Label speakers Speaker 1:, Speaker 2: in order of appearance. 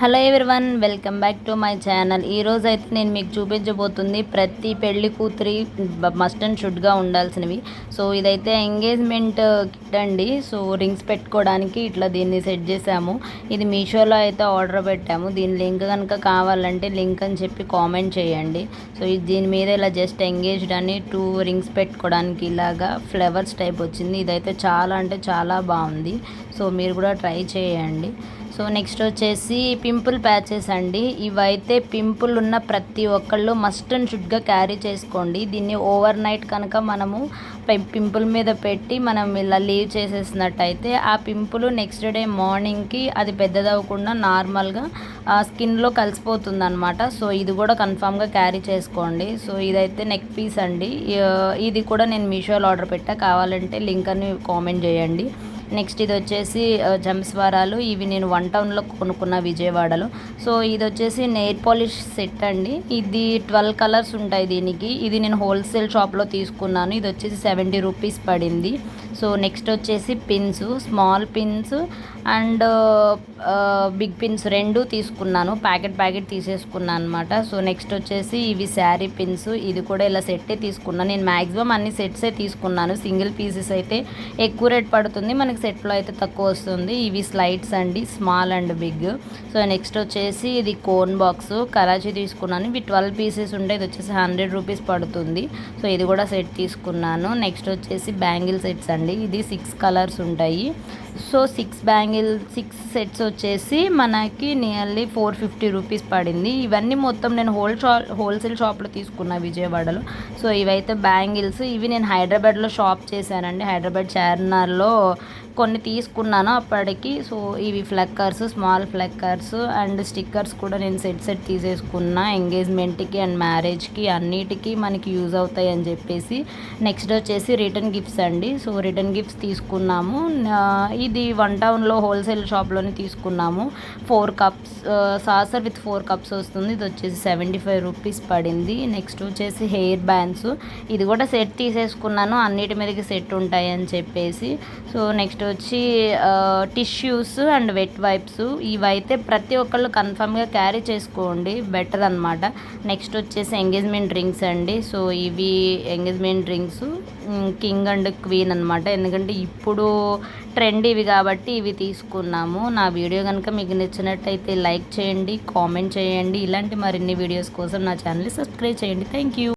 Speaker 1: Hello everyone, welcome back to my channel. ఈరోజు అయితే నేను మీకు చూపించబోతుంది ప్రతి పెళ్లి కూతురి మస్ట్ అండ్ షుడ్గా ఉండాల్సినవి. సో ఇదైతే ఎంగేజ్మెంట్ కిట్ అండి. సో రింగ్స్ పెట్టుకోవడానికి ఇట్లా దీన్ని సెట్ చేసాము. ఇది మీషోలో అయితే ఆర్డర్ పెట్టాము. దీని లింక్ కనుక కావాలంటే లింక్ అని చెప్పి కామెంట్ చేయండి. సో దీని మీద ఇలా జస్ట్ ఎంగేజ్డ్ అని 2 రింగ్స్ పెట్టుకోవడానికి ఇలాగా ఫ్లవర్స్ టైప్ వచ్చింది. ఇదైతే చాలా అంటే చాలా బాగుంది. సో మీరు కూడా ట్రై చేయండి. సో నెక్స్ట్ వచ్చేసి పింపుల్ ప్యాచెస్ అండి. ఇవైతే పింపుల్ ఉన్న ప్రతి ఒక్కళ్ళు మస్ట్ అండ్ షుడ్గా క్యారీ చేసుకోండి. దీన్ని ఓవర్ నైట్ కనుక మనము పింపుల్ మీద పెట్టి మనం ఇలా లీవ్ చేసేసినట్టయితే ఆ పింపుల్ నెక్స్ట్ డే మార్నింగ్కి అది పెద్దదవ్వకుండా నార్మల్గా స్కిన్లో కలిసిపోతుంది అనమాట. సో ఇది కూడా కన్ఫామ్గా క్యారీ చేసుకోండి. సో ఇదైతే నెక్ పీస్ అండి. ఇది కూడా నేను మీషోలో ఆర్డర్ పెట్టా, కావాలంటే లింక్ అని కామెంట్ చేయండి. నెక్స్ట్ ఇది వచ్చేసి జంస్వారాలు. ఇవి నేను 1 టౌన్లో కొనుక్కున్న విజయవాడలో. సో ఇది వచ్చేసి నెయిల్ పాలిష్ సెట్ అండి. ఇది 12 కలర్స్ ఉంటాయి దీనికి. ఇది నేను హోల్సేల్ షాప్లో తీసుకున్నాను. ఇది వచ్చేసి 70 రూపీస్ పడింది. సో నెక్స్ట్ వచ్చేసి pins, small pins and big pins 2 తీసుకున్నాను. ప్యాకెట్ తీసేసుకున్నాను అనమాట. సో నెక్స్ట్ వచ్చేసి ఇవి శారీ పిన్స్. ఇది కూడా ఇలా సెట్టే తీసుకున్నాను. నేను మ్యాక్సిమం అన్ని సెట్సే తీసుకున్నాను. సింగిల్ పీసెస్ అయితే ఎక్కువ రేట్ పడుతుంది, మనకి సెట్లో అయితే తక్కువ వస్తుంది. ఇవి స్లైడ్స్ అండి, small and big. So next వచ్చేసి ఇది కోన్ బాక్స్ కరాచీ తీసుకున్నాను. ఇవి 12 పీసెస్ ఉంటాయి. ఇది వచ్చేసి 100 రూపీస్ పడుతుంది. సో ఇది కూడా సెట్ తీసుకున్నాను. నెక్స్ట్ వచ్చేసి బ్యాంగిల్ సెట్స్ అండి. ఇది 6 కలర్స్ ఉంటాయి. సో 6 సెట్స్ వచ్చేసి మనకి నియర్లీ 450 రూపీస్ పడింది. ఇవన్నీ మొత్తం నేను హోల్సేల్ షాప్లో తీసుకున్నా విజయవాడలో. సో ఇవైతే బ్యాంగిల్స్. ఇవి నేను హైదరాబాద్లో షాప్ చేశానండి. హైదరాబాద్ చార్మినార్లో కొన్ని తీసుకున్నాను అప్పటికి. సో ఇవి ఫ్లక్కర్స్, స్మాల్ ఫ్లక్కర్స్ అండ్ స్టిక్కర్స్ కూడా నేను సెట్ తీసేసుకున్నా. ఎంగేజ్మెంట్కి అండ్ మ్యారేజ్కి అన్నిటికీ మనకి యూజ్ అవుతాయి అని చెప్పేసి. నెక్స్ట్ వచ్చేసి రిటర్న్ గిఫ్ట్స్ అండి. సో రిటర్న్ గిఫ్ట్స్ తీసుకున్నాము. ఇది 1 టౌన్లో హోల్సేల్ షాప్లోనే తీసుకున్నాము. 4 కప్స్ సాసర్ విత్ 4 కప్స్ వస్తుంది. ఇది వచ్చేసి 75 రూపీస్ పడింది. నెక్స్ట్ వచ్చేసి హెయిర్ బ్యాండ్స్. ఇది కూడా సెట్ తీసేసుకున్నాను, అన్నిటి మీదకి సెట్ ఉంటాయి అని చెప్పేసి. సో నెక్స్ట్ వచ్చి టిష్యూస్ అండ్ వెట్ వైప్స్. ఇవైతే ప్రతి ఒక్కళ్ళు కన్ఫామ్గా క్యారీ చేసుకోండి, బెటర్ అనమాట. నెక్స్ట్ వచ్చేసి ఎంగేజ్మెంట్ రింగ్స్ అండి. సో ఇవి engagement rings king and queen అనమాట. ఎందుకంటే ఇప్పుడు ట్రెండ్ ఇవి కాబట్టి ఇవి తీసుకున్నాము. నా వీడియో కనుక మీకు నచ్చినట్టయితే లైక్ చేయండి, కామెంట్ చేయండి. ఇలాంటి మరిన్ని వీడియోస్ కోసం నా ఛానల్ని సబ్స్క్రైబ్ చేయండి. Thank you.